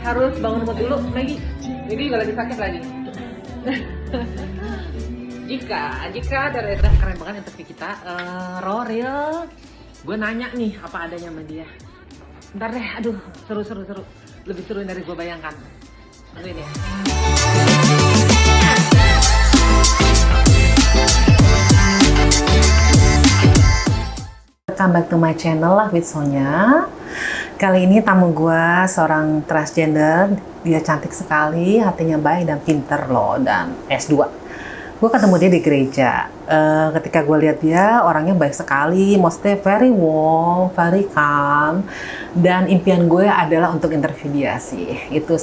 harus bangun mood dulu lagi. Jadi juga lagi sakit lagi. Jika dari keren banget interview kita, Roril, gue nanya nih apa adanya sama dia. Ntar deh, aduh seru, lebih seru dari gue bayangkan. Tungguin ya. Welcome back to my channel Love with Sonya. Kali ini tamu gue seorang transgender. Dia cantik sekali, hatinya baik dan pinter loh, dan S2. Gue ketemu dia di gereja. Ketika gue lihat dia, orangnya baik sekali, maksudnya very warm, very calm. Dan impian gue adalah untuk interview dia sih. Itu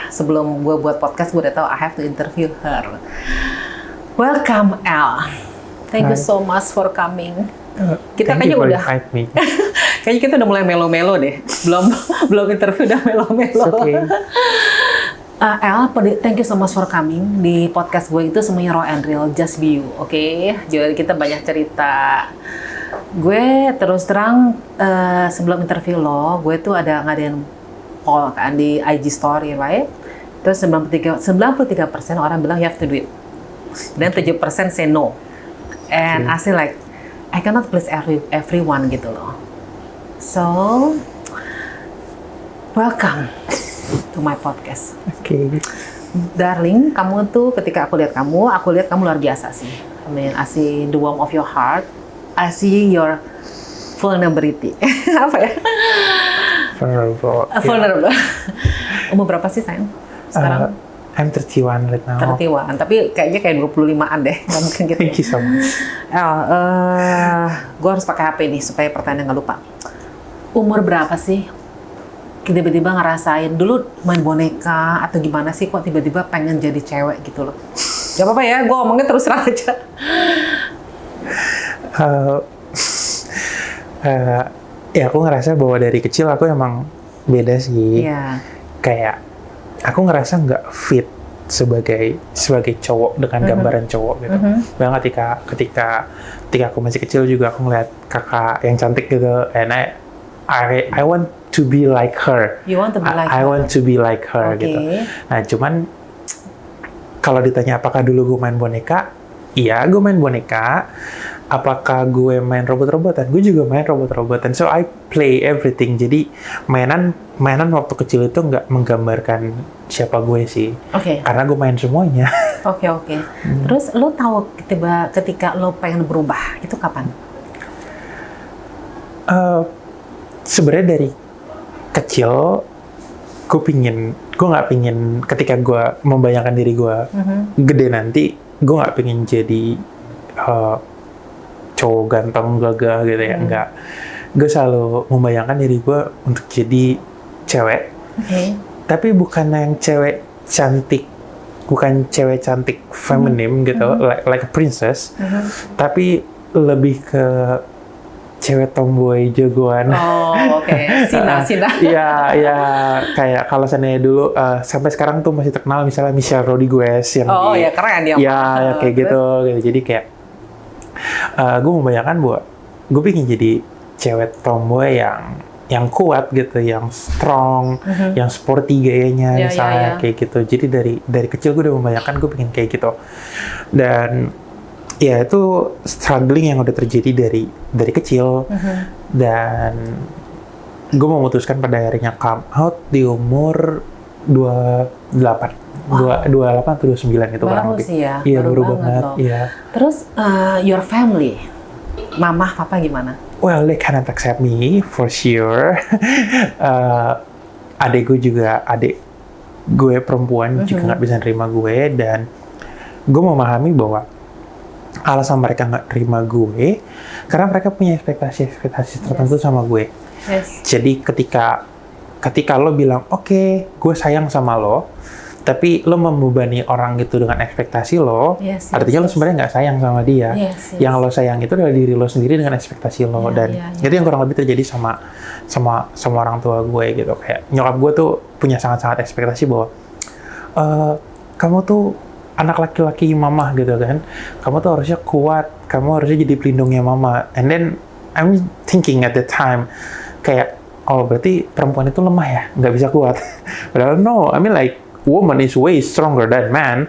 sebelum gue buat podcast, gue udah tahu I have to interview her. Welcome, Elle. Thank you so much for coming. Kita kayaknya udah kayaknya kita udah mulai melo-melo deh. Belum interview udah melo-melo. Okay. Elle, thank you so much for coming di podcast gue. Itu semuanya raw and real, just be you, oke? Jadi kita banyak cerita. Gue terus terang sebelum interview lo, gue tuh ada ngadain poll kan di IG story, right? Terus 93% orang bilang you have to do it. Dan 7% say no. And I say like, I cannot please everyone gitu loh. So, welcome to my podcast. Okay. Darling, kamu tuh ketika aku lihat kamu luar biasa sih. I mean, I see the warmth of your heart. I see your vulnerability. Apa ya? Vulnerable. Umur berapa sih, sayang? Sekarang? I'm 31 right now. 31, tapi kayaknya kayak 25-an deh. Nggak mungkin gitu. Thank you so much. Gue harus pakai HP nih supaya pertanyaan nggak lupa. Umur berapa sih tiba-tiba ngerasain dulu main boneka atau gimana sih kok tiba-tiba pengen jadi cewek gitu loh? Gak apa-apa ya, gue ngomongnya terus terang aja. Ya aku ngerasa bahwa dari kecil aku emang beda sih. Iya. Kayak aku ngerasa nggak fit sebagai cowok dengan gambaran cowok gitu. Bahkan ketika aku masih kecil juga aku ngeliat kakak yang cantik gitu, and I want to be like her. You want to be like her? I want to be like her gitu. Nah cuman kalau ditanya apakah dulu gue main boneka, iya gue main boneka. Apakah gue main robot-robotan? Gue juga main robot-robotan. So I play everything. Jadi mainan waktu kecil itu nggak menggambarkan siapa gue sih. Oke. Karena gue main semuanya. Oke. Terus lo tahu ketika lo pengen berubah itu kapan? Sebenarnya dari kecil gue nggak pingin ketika gue membayangkan diri gue gede nanti, gue nggak pingin jadi cowok ganteng gagah gitu ya, enggak. Gue selalu membayangkan diri gue untuk jadi cewek. Tapi bukan yang cewek cantik, bukan cewek cantik feminim gitu, like a princess. Tapi lebih ke cewek tomboy jagoan. Oh, oke. Sina. Iya, kayak kalau seandainya dulu sampai sekarang tuh masih terkenal misalnya Michelle Rodriguez yang ya keren dia. Ya kayak gitu. Jadi kayak gue membayangkan bahwa gue pengen jadi cewek tomboy yang kuat gitu, yang strong, yang sporty gayanya misalnya kayak gitu. Jadi dari kecil gue udah membayangkan gue pengen kayak gitu. Dan ya itu struggling yang udah terjadi dari kecil. Dan gue memutuskan pada akhirnya come out di umur 28. 28 atau 29 itu kurang lebih. Sih ya, iya, baru banget. Iya. Terus your family, mama, papa gimana? Well, they cannot accept me for sure. Adik gue perempuan juga nggak bisa nerima gue, dan gue memahami bahwa alasan mereka nggak terima gue karena mereka punya ekspektasi tertentu sama gue. Jadi ketika lo bilang oke, gue sayang sama lo, tapi lo membebani orang gitu dengan ekspektasi lo, artinya lo sebenarnya nggak sayang sama dia. Yang lo sayang itu adalah diri lo sendiri dengan ekspektasi lo. Dan itu yang kurang lebih terjadi sama orang tua gue gitu. Kayak nyokap gue tuh punya sangat-sangat ekspektasi bahwa kamu tuh anak laki-laki mama gitu kan, kamu tuh harusnya kuat, kamu harusnya jadi pelindungnya mama. And then I'm thinking at the time kayak oh berarti perempuan itu lemah ya, nggak bisa kuat. Padahal no, I mean like woman is way stronger than man,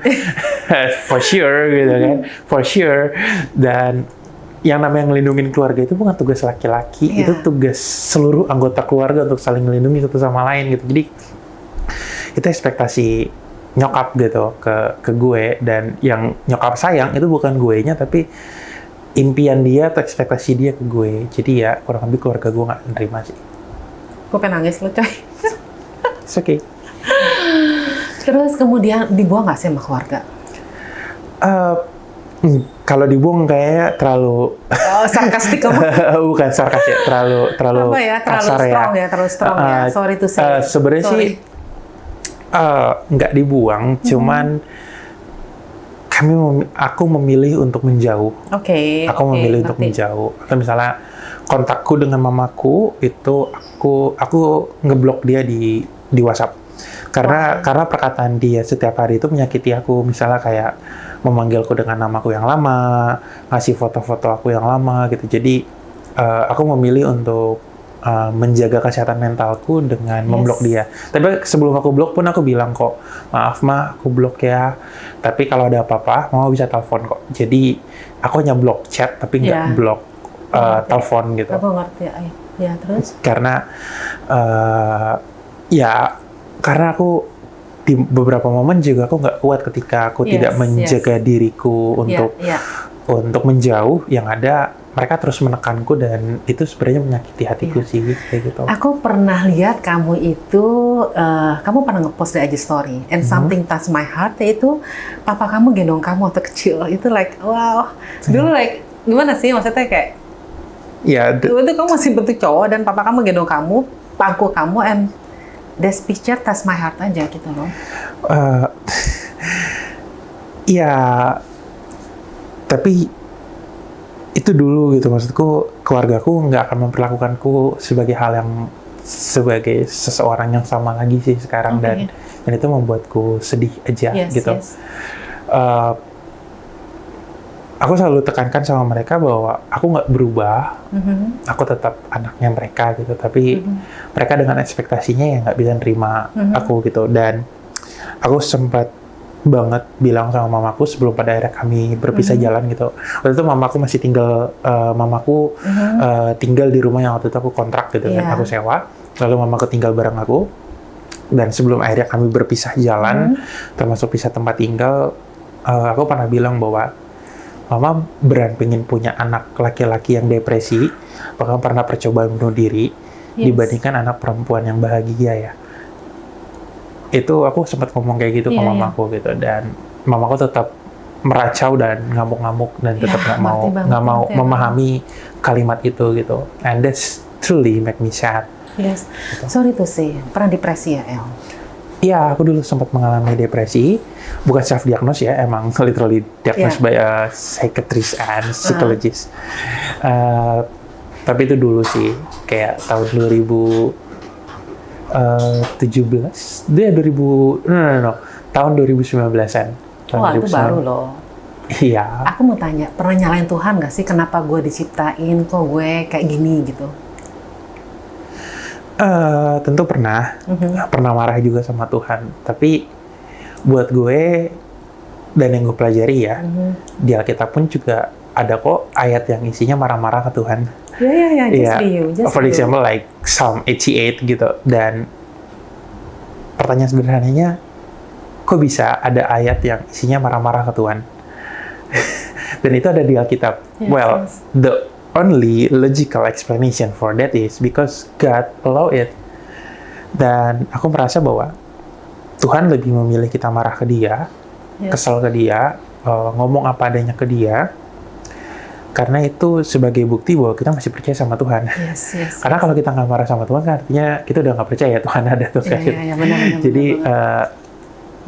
for sure gitu kan, for sure. Dan yang namanya ngelindungin keluarga itu bukan tugas laki-laki, itu tugas seluruh anggota keluarga untuk saling melindungi satu sama lain gitu. Jadi itu ekspektasi nyokap gitu ke gue, dan yang nyokap sayang itu bukan gue nya tapi impian dia atau ekspektasi dia ke gue. Jadi ya kurang lebih keluarga gue nggak nerima sih. Gue pengen nangis lo coy. It's okay. Terus kemudian dibuang nggak sih sama keluarga? Kalau dibuang kayak terlalu Sarkastik kamu. bukan sarkas ya, terlalu Apa ya? Terlalu kasar strong ya, terlalu strong ya. Sorry to say. Sebenarnya sih nggak dibuang, cuman aku memilih untuk menjauh. Oke. Aku memilih untuk menjauh. Atau misalnya kontakku dengan mamaku itu aku ngeblok dia di WhatsApp. Karena perkataan dia setiap hari itu menyakiti aku. Misalnya kayak memanggilku dengan namaku yang lama, ngasih foto-foto aku yang lama gitu. Jadi aku memilih untuk menjaga kesehatan mentalku dengan memblok dia. Tapi sebelum aku blok pun aku bilang kok, maaf Ma, aku blok ya. Tapi kalau ada apa-apa, Mama bisa telepon kok. Jadi aku hanya blok chat tapi nggak blok telepon gitu. Aku ngerti ya. Terus? Karena karena aku di beberapa momen juga aku nggak kuat ketika aku tidak menjaga diriku untuk menjauh, yang ada mereka terus menekanku dan itu sebenarnya menyakiti hatiku sih kayak gitu. Aku pernah lihat kamu itu, kamu pernah ngepost di IG story, and something touch my heart, yaitu papa kamu gendong kamu waktu kecil. Itu like wow, dulu like gimana sih maksudnya kayak? Dulu tuh kamu masih bentuk cowok dan papa kamu gendong kamu, pangku kamu, and this picture touch my heart aja gitu loh. Tapi itu dulu gitu, maksudku keluargaku nggak akan memperlakukanku sebagai hal yang sebagai seseorang yang sama lagi sih sekarang, dan itu membuatku sedih aja gitu. Aku selalu tekankan sama mereka bahwa aku nggak berubah, aku tetap anaknya mereka gitu, tapi mereka dengan ekspektasinya yang nggak bisa nerima aku gitu. Dan aku sempat banget bilang sama mamaku sebelum pada akhirnya kami berpisah jalan gitu. Waktu itu mamaku masih tinggal, tinggal di rumah yang waktu itu aku kontrak gitu kan, aku sewa. Lalu mamaku tinggal bareng aku, dan sebelum akhirnya kami berpisah jalan, termasuk pisah tempat tinggal, aku pernah bilang bahwa Mama pengen punya anak laki-laki yang depresi, bahkan pernah percobaan bunuh diri, dibandingkan anak perempuan yang bahagia ya. Itu aku sempat ngomong kayak gitu ke mamaku gitu, dan mamaku tetap meracau dan ngamuk-ngamuk dan tetap nggak mau memahami kalimat itu gitu. And that's truly make me sad. Yes. Gitu. Sorry to say, pernah depresi ya El? Iya, aku dulu sempat mengalami depresi. Bukan self-diagnose ya, emang literally diagnosed by a psychiatrist and psychologist. Tapi itu dulu sih, kayak tahun 2017, tahun 2019-an. Wah, itu baru loh. Iya. Aku mau tanya, pernah nyalain Tuhan nggak sih? Kenapa gue diciptain, kok gue kayak gini gitu? Tentu pernah marah juga sama Tuhan. Tapi buat gue, dan yang gue pelajari ya, di Alkitab pun juga ada kok ayat yang isinya marah-marah ke Tuhan. For example, like Psalm 88 gitu. Dan pertanyaan sederhananya, kok bisa ada ayat yang isinya marah-marah ke Tuhan? Dan itu ada di Alkitab. The only logical explanation for that is because God allow it. Dan aku merasa bahwa Tuhan lebih memilih kita marah ke Dia, kesal ke Dia, ngomong apa adanya ke Dia, karena itu sebagai bukti bahwa kita masih percaya sama Tuhan. Karena kalau kita nggak marah sama Tuhan, kan artinya kita udah nggak percaya Tuhan ada tuh. Jadi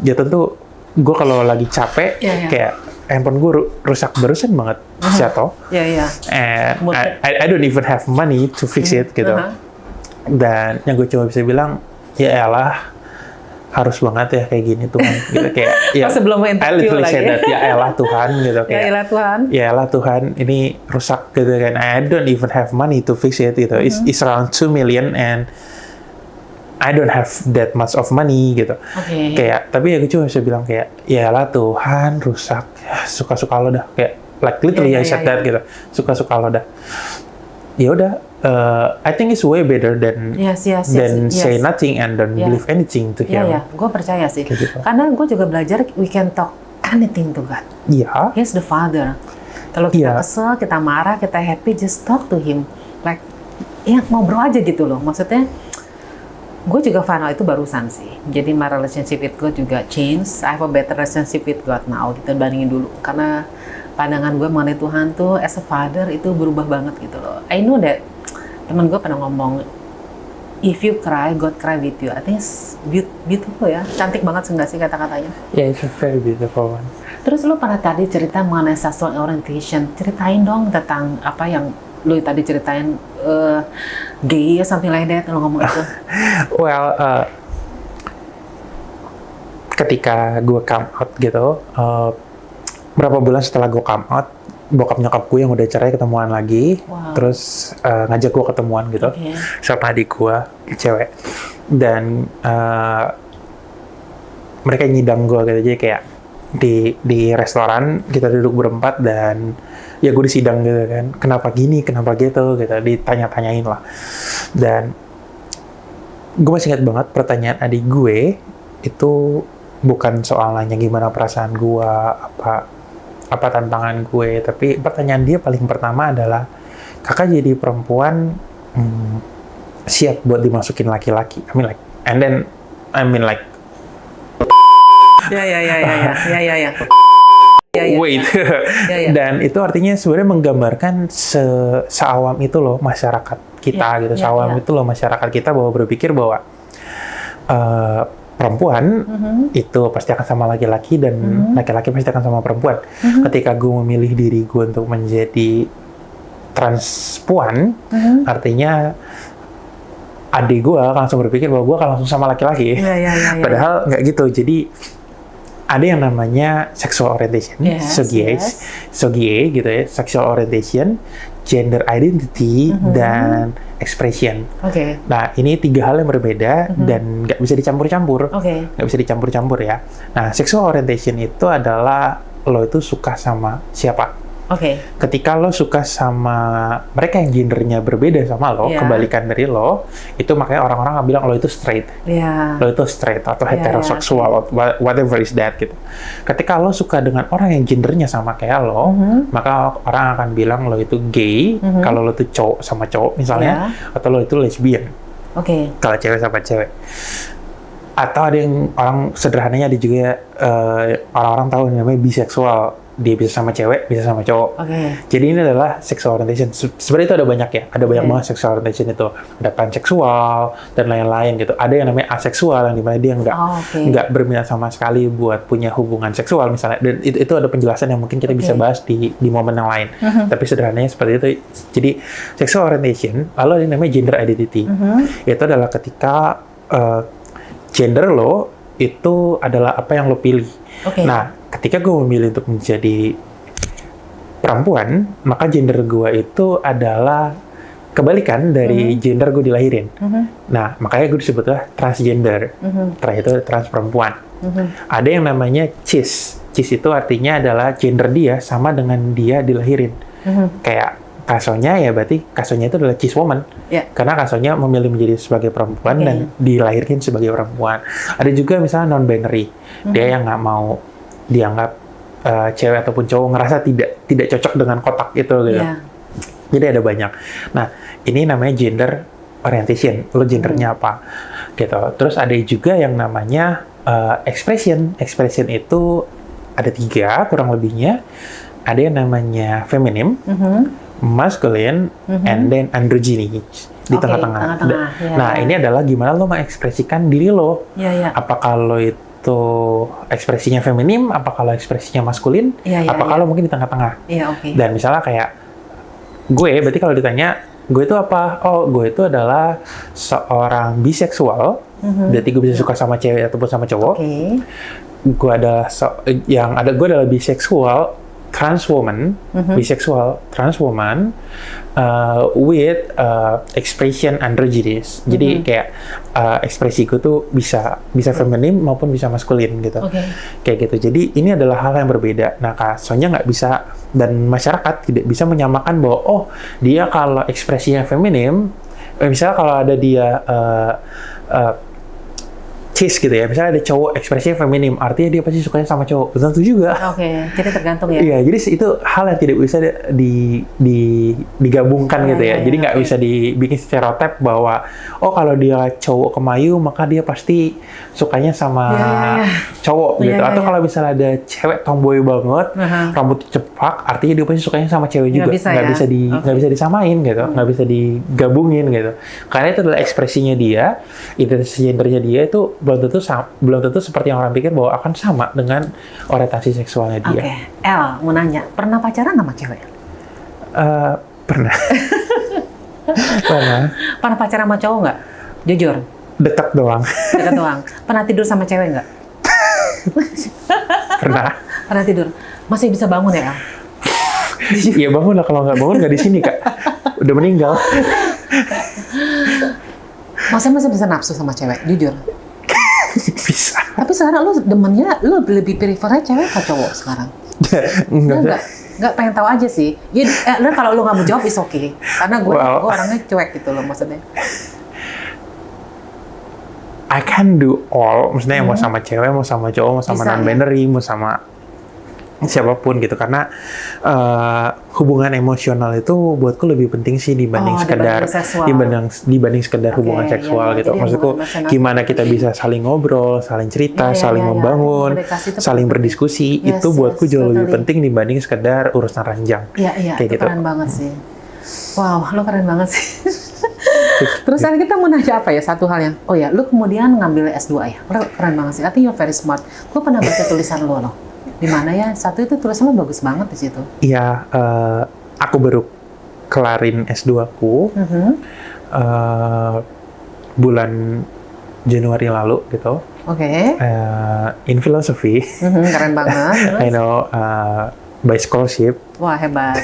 ya tentu gue kalau lagi capek, kayak handphone gue rusak barusan banget, jatuh. And I don't even have money to fix it gitu. Dan yang gue cuma bisa bilang, ya elah, harus banget ya kayak gini Tuhan gitu kayak ya sebelum I interview literally lagi. said that, ya elah Tuhan gitu Ya kayak ilah Tuhan. ya elah Tuhan ini rusak gitu kan, I don't even have money to fix it gitu. It's around 2 million and I don't have that much of money gitu. Oke. Kayak tapi ya gue cuma bisa bilang kayak ya lah Tuhan rusak, suka-suka lo dah, kayak like literally I said that gitu, suka-suka lo dah. Ya udah, I think it's way better than Yes. say nothing and don't believe anything to him. Iya, gue percaya sih. Kayak gitu. Karena gue juga belajar we can talk anything to God. Iya. He's the Father. Kalau kita Iya. kesel, kita marah, kita happy, just talk to Him. Like, ya ngobrol aja gitu loh. Maksudnya, gue juga find out itu barusan sih. Jadi my relationship with God juga change. I have a better relationship with God now gitu bandingin dulu. Karena pandangan gue mengenai Tuhan tuh as a father itu berubah banget gitu loh. I know that teman gue pernah ngomong, if you cry, God cry with you. I think it's beautiful ya. Cantik banget nggak sih kata-katanya? Yeah, it's a very beautiful one. Terus lu pernah tadi cerita mengenai sexual orientation. Ceritain dong tentang apa yang lu tadi ceritain gay or something like that, lu ngomong itu. Well, ketika gue come out gitu, berapa bulan setelah gue come out, bokap nyokap gue yang udah cerai ketemuan lagi, Wow. terus ngajak gue ketemuan gitu, Oke. sama adik gue cewek, dan mereka nyidang gue gitu, jadi kayak di restoran kita duduk berempat dan ya gue disidang gitu kan, kenapa gini, kenapa gitu, ditanya-tanyain lah. Dan gue masih ingat banget pertanyaan adik gue itu bukan soal nanya gimana perasaan gue, apa tantangan gue, tapi pertanyaan dia paling pertama adalah, kakak jadi perempuan siap buat dimasukin laki-laki? I mean like Ya. wait. Ya. Dan itu artinya sebenarnya menggambarkan seawam itu loh masyarakat kita gitu. Seawam itu loh masyarakat kita bahwa berpikir bahwa perempuan itu pasti akan sama laki-laki dan laki-laki pasti akan sama perempuan. Ketika gue memilih diri gue untuk menjadi transpuan, artinya adik gue langsung berpikir bahwa gue akan langsung sama laki-laki. Ya. Padahal nggak gitu. Jadi ada yang namanya sexual orientation, SOGIE gitu ya, sexual orientation, gender identity, dan expression. Oke. Nah, ini 3 hal yang berbeda dan nggak bisa dicampur-campur. Oke. Nggak bisa dicampur-campur ya. Nah, sexual orientation itu adalah lo itu suka sama siapa. Oke. Ketika lo suka sama mereka yang gendernya berbeda sama lo, kebalikan dari lo, itu makanya orang-orang nggak bilang lo itu straight. Iya. Lo itu straight atau heteroseksual, whatever is that gitu. Ketika lo suka dengan orang yang gendernya sama kayak lo, maka orang akan bilang lo itu gay, kalau lo itu cowok sama cowok misalnya, atau lo itu lesbian. Oke. Kalau cewek sama cewek. Atau ada yang orang sederhananya ada juga orang-orang tahu yang namanya biseksual. Dia bisa sama cewek, bisa sama cowok. Jadi ini adalah sexual orientation. Sebenarnya itu ada banyak ya, ada banyak banget sexual orientation itu. Ada panseksual dan lain-lain gitu. Ada yang namanya aseksual yang dimana dia nggak berminat sama sekali buat punya hubungan seksual misalnya. Dan itu ada penjelasan yang mungkin kita bisa bahas di momen yang lain. Tapi sederhananya seperti itu. Jadi sexual orientation, lalu ada yang namanya gender identity. Itu adalah ketika gender lo itu adalah apa yang lo pilih. Nah, ketika gue memilih untuk menjadi perempuan, maka gender gue itu adalah kebalikan dari gender gue dilahirin. Nah, makanya gue disebutlah transgender. Itu trans perempuan. Ada yang namanya cis. Cis itu artinya adalah gender dia sama dengan dia dilahirin. Kayak Kasonya ya berarti Kasonya itu adalah cis woman. Karena Kasonya memilih menjadi sebagai perempuan dan dilahirkan sebagai perempuan. Ada juga misalnya non-binary. Dia yang nggak mau dianggap cewek ataupun cowok, ngerasa tidak cocok dengan kotak itu gitu. Jadi ada banyak. Nah, ini namanya gender orientation. Lo gendernya apa? Gitu. Terus ada juga yang namanya expression. Expression itu ada 3 kurang lebihnya. Ada yang namanya feminim, masculine, and then androgyny di tengah-tengah. Nah, ini adalah gimana lo mengekspresikan diri lo. Apakah lo itu ekspresinya feminim, apakah lo ekspresinya maskulin, apakah lo mungkin di tengah-tengah. Dan misalnya kayak gue, berarti kalau ditanya gue itu apa? Oh, gue itu adalah seorang biseksual Berarti gue bisa suka sama cewek ataupun sama cowok. Oke. Gue adalah bisexual trans woman, bisexual trans woman with expression androgynous. Jadi kayak ekspresiku tuh bisa feminim maupun bisa maskulin gitu. Kayak gitu. Jadi ini adalah hal yang berbeda. Nah, Sonya nggak bisa dan masyarakat tidak bisa menyamakan bahwa oh dia kalau ekspresinya feminim, misalnya kalau ada dia cis gitu ya, misalnya ada cowok ekspresinya feminim, artinya dia pasti sukanya sama cowok. Belum tentu juga. Jadi tergantung ya. Iya, jadi itu hal yang tidak bisa digabungkan gitu ya. Jadi nggak bisa dibikin stereotip bahwa oh kalau dia cowok kemayu maka dia pasti sukanya sama cowok gitu. Atau kalau misalnya ada cewek tomboy banget, rambut cepak, artinya dia pasti sukanya sama cewek juga. Nggak bisa disamain gitu, nggak bisa digabungin gitu. Karena itu adalah ekspresinya dia, identitas gendernya dia itu belum tentu seperti yang orang pikir bahwa akan sama dengan orientasi seksualnya dia. El, mau nanya, pernah pacaran sama cewek? Pernah. Pernah pacaran sama cowok nggak? Jujur. Dekat doang. Pernah tidur sama cewek nggak? Pernah tidur. Masih bisa bangun ya, El? Iya bangun lah, kalau nggak bangun nggak di sini Kak. Udah meninggal. Masih bisa nafsu sama cewek, jujur? Bisa. Tapi sekarang lu demennya, lu lebih prefernya cewek atau cowok sekarang? Enggak pengen tahu aja sih. Ya, kalau lu nggak mau jawab is okay. Karena gue orangnya cuek gitu loh maksudnya. I can do all, maksudnya mau sama cewek, mau sama cowok, mau sama non-binary, mau sama siapapun gitu, karena hubungan emosional itu buatku lebih penting sih dibanding sekedar hubungan seksual gitu. Maksudku gimana kita bisa saling ngobrol, saling cerita, saling membangun, saling berdiskusi, itu buatku jauh lebih penting dibanding sekedar urusan ranjang. Iya, itu keren banget sih. Wow, lo keren banget sih. Terus kita mau nanya apa ya, satu hal yang, oh ya, lu kemudian ngambil S2 ya, lo keren banget sih. I think you're very smart. Gue pernah baca tulisan lo loh. Di mana ya? Satu itu tulisan lo bagus banget di situ. Iya, aku baru kelarin S2-ku bulan Januari lalu gitu. In philosophy. Keren banget. I know, by scholarship. Wah, hebat.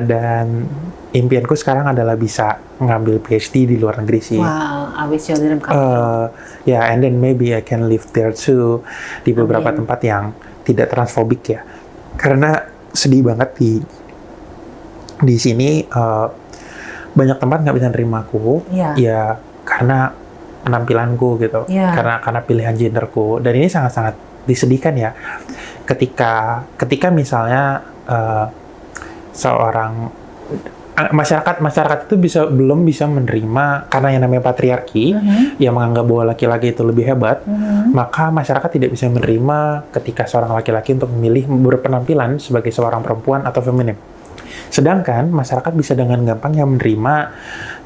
Dan impianku sekarang adalah bisa ngambil PhD di luar negeri sih. Wow, I wish your dream come true. And then maybe I can live there too, di beberapa tempat yang tidak transfobik ya. Karena sedih banget di sini banyak tempat nggak bisa nerima aku, ya karena penampilanku gitu, karena pilihan genderku. Dan ini sangat-sangat disedihkan ya. Ketika misalnya seorang masyarakat itu belum bisa menerima, karena yang namanya patriarki yang menganggap bahwa laki-laki itu lebih hebat, maka masyarakat tidak bisa menerima ketika seorang laki-laki untuk memilih berpenampilan sebagai seorang perempuan atau feminim. Sedangkan masyarakat bisa dengan gampangnya menerima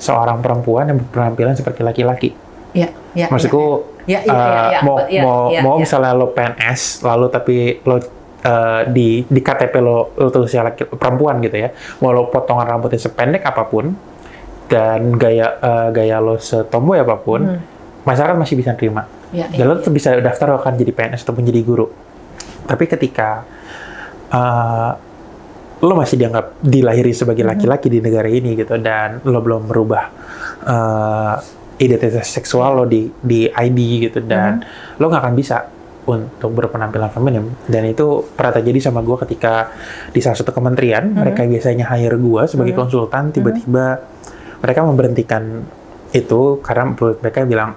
seorang perempuan yang berpenampilan seperti laki-laki. Maksudku mau misalnya lo PNS lalu tapi lo di KTP lo tulisnya perempuan gitu ya, walau potongan rambutnya sependek apapun dan gaya lo setomboy apapun, masyarakat masih bisa terima. Dan lo tetap bisa daftar akan jadi PNS ataupun jadi guru. Tapi ketika lo masih dianggap dilahiri sebagai laki-laki di negara ini gitu, dan lo belum merubah identitas seksual lo di ID gitu, dan lo nggak akan bisa untuk berpenampilan feminim. Dan itu pernah terjadi sama gue ketika di salah satu kementerian, mereka biasanya hire gue sebagai konsultan, tiba-tiba mereka memberhentikan itu karena mereka bilang,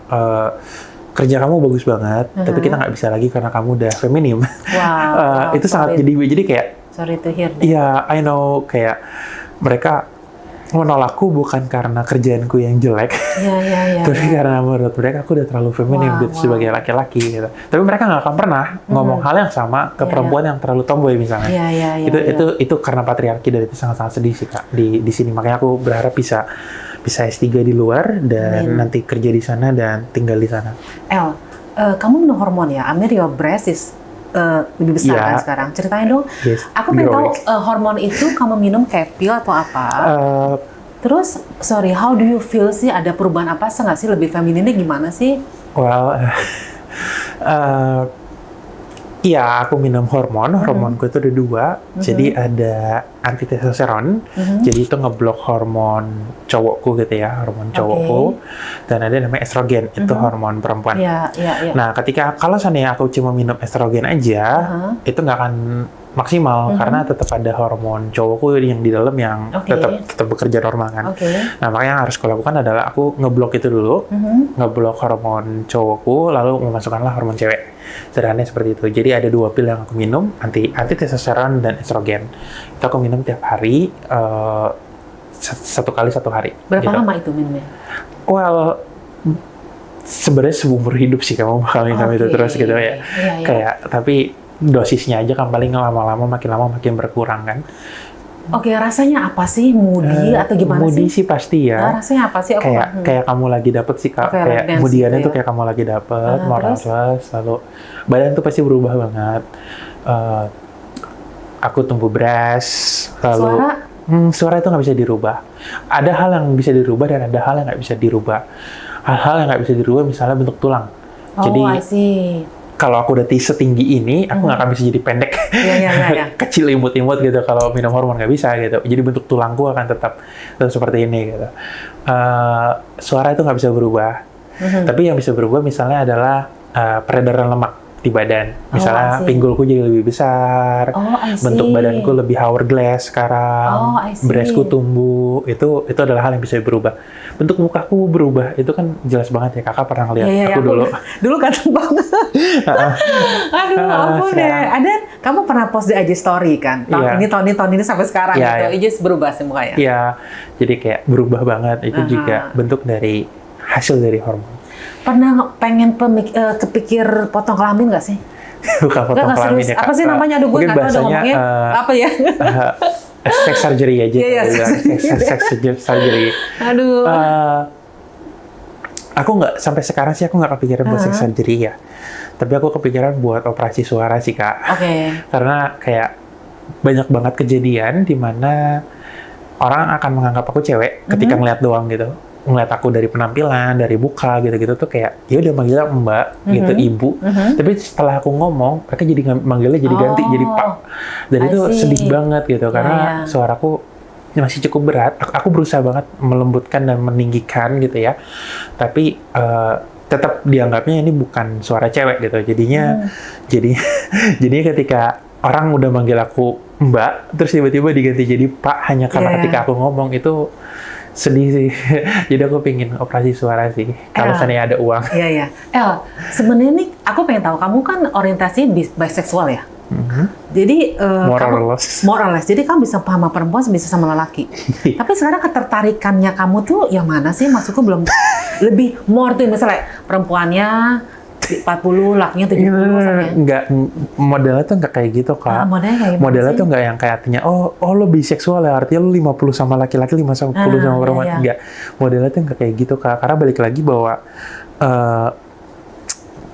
kerja kamu bagus banget, tapi kita nggak bisa lagi karena kamu udah feminim. Itu sangat jadi kayak, sorry to hear that. Iya, I know, kayak mereka menolakku bukan karena kerjaanku yang jelek, tapi karena menurut mereka aku udah terlalu feminim gitu sebagai laki-laki gitu. Tapi mereka nggak akan pernah ngomong hal yang sama ke perempuan yang terlalu tomboy misalnya. Itu karena patriarki, dan itu sangat-sangat sedih sih Kak di sini. Makanya aku berharap bisa S3 di luar dan nanti kerja di sana dan tinggal di sana. El, kamu minum hormon ya? Amir, your breast is lebih besar kan sekarang. Ceritain dong. Aku pengen tahu hormon itu kamu minum kayak pil atau apa? Terus, sorry, how do you feel sih? Ada perubahan apa sih nggak sih? Lebih femininnya gimana sih? Well, iya, aku minum hormonku itu ada 2, jadi ada antitestosteron, jadi itu ngeblok hormon cowokku gitu ya, hormon cowokku, dan ada namanya estrogen, itu hormon perempuan. Nah, kalau seandainya aku cuma minum estrogen aja, itu nggak akan maksimal karena tetap ada hormon cowokku yang di dalam yang tetap bekerja normal kan. Nah, makanya yang harus aku lakukan adalah aku ngeblok itu dulu, ngeblok hormon cowokku, lalu memasukkanlah hormon cewek. Sederhananya seperti itu. Jadi ada 2 pil yang aku minum, antitestosteron dan estrogen. Itu aku minum tiap hari, 1 kali 1 hari. Berapa gitu. lama itu minumnya? Well, sebenarnya seumur hidup sih kamu bakal minum itu terus gitu ya. Kayak tapi dosisnya aja kan paling lama lama makin berkurang kan. Oke, rasanya apa sih? Moody atau gimana moody sih? Sih pasti ya. Nah, rasanya apa sih? Kayak kamu lagi dapet sih Kak. Kayak moodiannya tuh kayak kamu lagi dapet, morales, lalu badan tuh pasti berubah banget. Aku tumbuh beras, lalu suara itu nggak bisa dirubah. Ada hal yang bisa dirubah dan ada hal yang nggak bisa dirubah. Hal-hal yang nggak bisa dirubah misalnya bentuk tulang. Jadi I see. Kalau aku udah setinggi ini, aku nggak akan bisa jadi pendek, kecil imut-imut gitu. Kalau minum hormon nggak bisa gitu. Jadi bentuk tulangku akan tetap seperti ini gitu. Suara itu nggak bisa berubah. Tapi yang bisa berubah misalnya adalah peredaran lemak di badan. Misalnya pinggulku jadi lebih besar, bentuk badanku lebih hourglass sekarang, breastku tumbuh. Itu adalah hal yang bisa berubah. Bentuk mukaku berubah, itu kan jelas banget ya. Kakak pernah ngeliat aku dulu. Dulu ganteng banget. Aduh, ampun deh. Ada, kamu pernah post di IG story kan? Tahun ini sampai sekarang gitu. IG berubah sih mukanya. Iya, jadi kayak berubah banget. Itu juga bentuk dari hasil dari hormon. Pernah pengen kepikir potong kelamin nggak sih? Bukan potong kelamin ya Kak. Apa sih namanya? Aduh, gue nggak tahu ada ngomongnya. Apa ya? Sex surgery aja. Sex surgery. Aduh. Aku nggak, sampai sekarang sih aku nggak kepikiran buat sex surgery ya. Tapi aku kepikiran buat operasi suara sih Kak. Karena kayak banyak banget kejadian di mana orang akan menganggap aku cewek ketika ngeliat doang gitu. Ngeliat aku dari penampilan, dari muka gitu-gitu tuh kayak ya udah manggilnya Mbak gitu, Ibu. Tapi setelah aku ngomong, mereka jadi manggilnya jadi ganti jadi Pak. Dan itu sedih banget gitu karena suaraku masih cukup berat. Aku berusaha banget melembutkan dan meninggikan gitu ya. Tapi tetap dianggapnya ini bukan suara cewek gitu. Jadinya ketika orang udah manggil aku Mbak, terus tiba-tiba diganti jadi Pak hanya karena ketika aku ngomong itu sedih sih. Jadi aku pengen operasi suara sih. Kalau seandainya ada uang. Iya. Sebenarnya nih aku pengen tahu, kamu kan orientasi biseksual ya? Jadi more or less. Jadi kamu bisa paham sama perempuan, bisa sama lelaki. Tapi sekarang ketertarikannya kamu tuh yang mana sih? Maksudku belum lebih more tuh misalnya perempuannya 40, lakinya 70 Enggak, modelnya tuh enggak kayak gitu Kak. Modelnya tuh enggak yang kayak artinya oh lo biseksual ya, artinya lo 50 sama laki-laki, 50 sama perempuan. Enggak, modelnya tuh enggak kayak gitu Kak. Karena balik lagi bahwa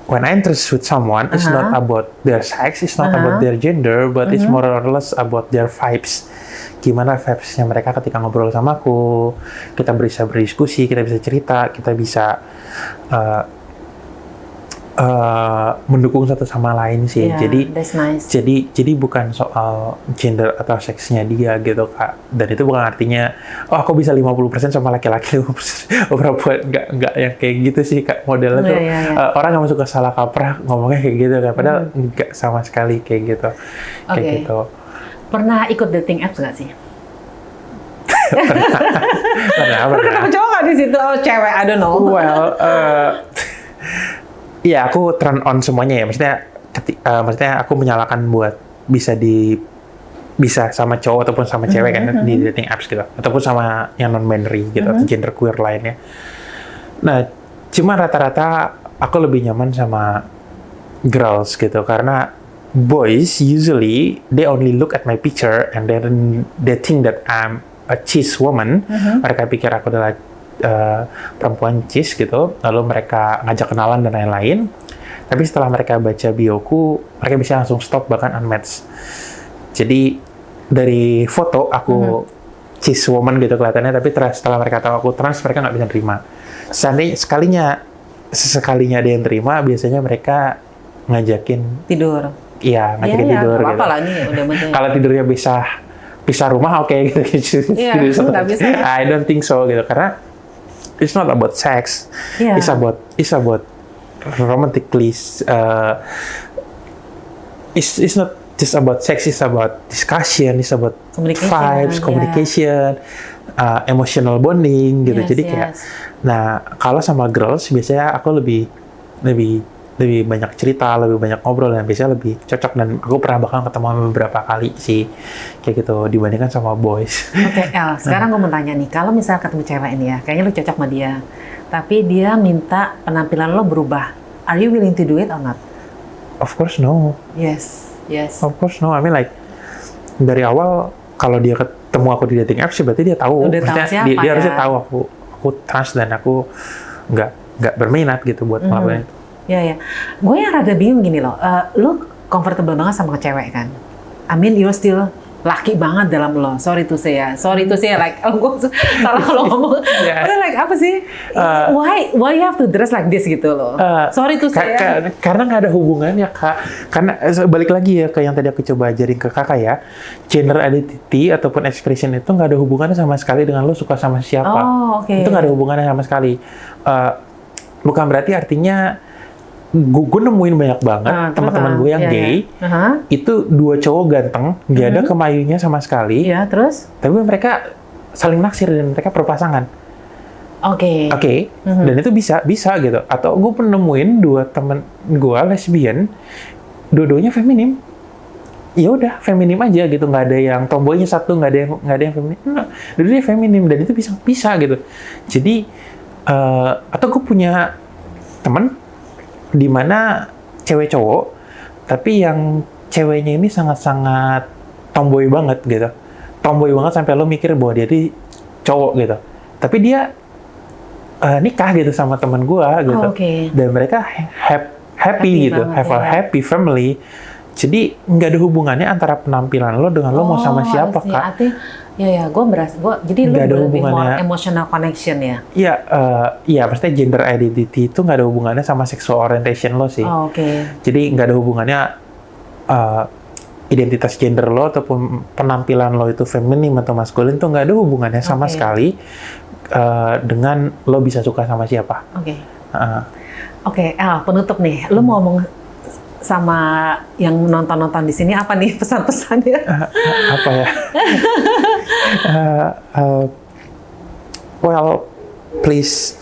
when I interest with someone, it's not about their sex, it's not about their gender, but it's more or less about their vibes. Gimana vibes-nya mereka ketika ngobrol sama aku, kita bisa berdiskusi, kita bisa cerita, kita bisa mendukung satu sama lain sih. Jadi bukan soal gender atau seksnya dia gitu Kak. Dan itu bukan artinya aku bisa 50% sama laki-laki, 50% perempuan. Enggak yang kayak gitu sih Kak. Modelnya tuh orang yang suka salah kaprah ngomongnya kayak gitu kan. Padahal enggak sama sekali kayak gitu. Kayak gitu. Pernah ikut dating apps nggak sih? Pernah. Ketemu cowok nggak di situ? Oh, cewek, I don't know. Well, iya, aku turn on semuanya ya. Maksudnya aku menyalakan buat bisa sama cowok ataupun sama cewek kan di dating apps gitu, ataupun sama yang non binary gitu, atau gender queer lainnya. Nah, cuma rata-rata aku lebih nyaman sama girls gitu karena boys usually they only look at my picture and then they think that I'm a cis woman. Mereka pikir aku adalah perempuan cis gitu, lalu mereka ngajak kenalan dan lain-lain. Tapi setelah mereka baca bioku, mereka bisa langsung stop bahkan unmatch. Jadi dari foto aku cis woman gitu kelihatannya, tapi setelah mereka tahu aku trans, mereka nggak bisa terima. Sekalinya ada yang terima, biasanya mereka ngajakin Tidur. iya, ngajakin tidur nggak gitu. apa-apa lah ini udah betul. Kalau tidurnya pisah rumah, oke gitu. Iya, nggak bisa. I don't think so gitu, karena it's not about sex. Iya. It's about romantically. It's not just about sex. It's about discussion. It's about Communication, vibes, communication, emotional bonding gitu. Yes, Jadi kayak, nah kalau sama girls biasanya aku lebih banyak cerita, lebih banyak ngobrol, dan biasanya lebih cocok, dan aku pernah bahkan ketemu beberapa kali sih kayak gitu dibandingkan sama boys. Oke, El, sekarang gue mau tanya nih, kalau misalnya ketemu cewek ini ya, kayaknya lu cocok sama dia, tapi dia minta penampilan lo berubah, are you willing to do it or not? Of course no. Yes. Of course no. I mean like dari awal kalau dia ketemu aku di dating apps, berarti dia tahu. Udah tahu siapa, dia ya? harusnya tahu aku trans dan aku nggak berminat gitu buat melakukan itu. Ya. Gue yang rada bingung gini loh, lu comfortable banget sama cewek kan? I mean, you're still laki banget dalam lo. Sorry to say, like, gue salah kalau ngomong. Udah like, apa sih? Why you have to dress like this gitu loh? Sorry to say. Karena nggak ada hubungannya, Kak. Karena balik lagi ya ke yang tadi aku coba ajarin ke Kakak ya. Gender identity ataupun expression itu nggak ada hubungannya sama sekali dengan lo suka sama siapa. Oh, okay. Itu nggak ada hubungannya sama sekali. Bukan berarti artinya gue nemuin banyak banget teman-teman gue yang gay, itu dua cowok ganteng, nggak ada kemayunya sama sekali. Iya, terus? Tapi mereka saling naksir dan mereka berpasangan. Oke. Dan itu bisa gitu. Atau gue pernah nemuin dua temen gue lesbian, dua-duanya feminim. Ya udah, feminim aja gitu, nggak ada yang tomboynya satu, nggak ada yang feminim. Nah, dua-duanya feminim, dan itu bisa gitu. Jadi atau gue punya temen di mana cewek cowok, tapi yang ceweknya ini sangat-sangat tomboy banget gitu. Tomboy banget sampai lo mikir bahwa dia di cowok gitu. Tapi dia nikah gitu sama teman gua gitu. Dan mereka happy gitu, banget, have a happy family. Jadi nggak ada hubungannya antara penampilan lo dengan lo mau sama siapa, Kak. Ya, gue jadi lu lebih more emotional connection ya? Iya, maksudnya gender identity itu nggak ada hubungannya sama sexual orientation lo sih. Jadi nggak ada hubungannya identitas gender lo ataupun penampilan lo itu feminim atau maskulin, tuh nggak ada hubungannya sama sekali dengan lo bisa suka sama siapa. El, penutup nih, lo mau ngomong sama yang nonton di sini apa nih pesan-pesannya? Apa ya? Well, please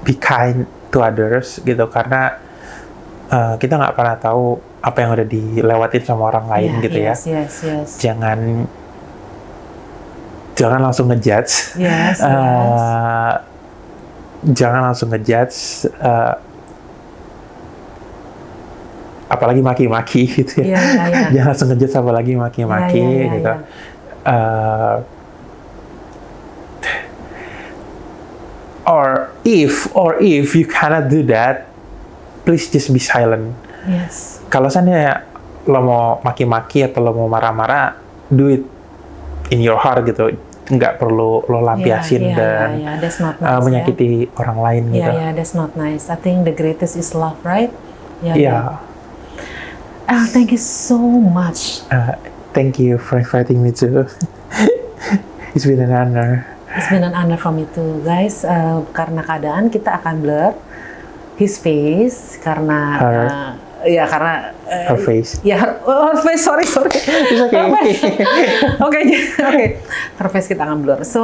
be kind to others gitu, karena kita nggak pernah tahu apa yang udah dilewatin sama orang lain gitu ya. Jangan langsung ngejudge. Jangan langsung ngejudge. Apalagi maki-maki gitu ya. Jangan langsung ngejudge, apalagi maki-maki gitu. Or if you cannot do that, please just be silent. Kalau seandainya lo mau maki-maki atau lo mau marah-marah, do it in your heart gitu. Nggak perlu lo lampiasin dan menyakiti orang lain gitu. That's not nice. I think the greatest is love, right? Thank you so much. Thank you for inviting me too. It's been an honor. It's been an honor for me too, guys. Karena keadaan kita akan blur his face karena her face. Her face. Sorry. It's okay. Oke. Her face kita akan blur. So,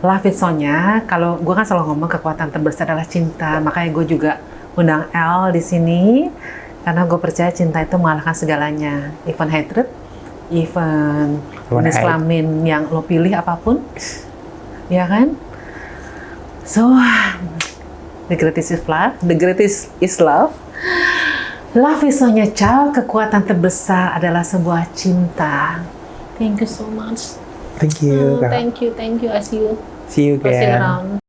love it Sonya. Kalau gue kan selalu ngomong kekuatan terbesar adalah cinta, makanya gue juga undang El di sini. Karena gue percaya cinta itu mengalahkan segalanya, even hatred, even jenis kelamin yang lo pilih apapun, ya kan? So, the greatest is love, the greatest is love. Love is Sonya Chow, kekuatan terbesar adalah sebuah cinta. Thank you so much. Thank you. Thank you. I see you. See you again. Around.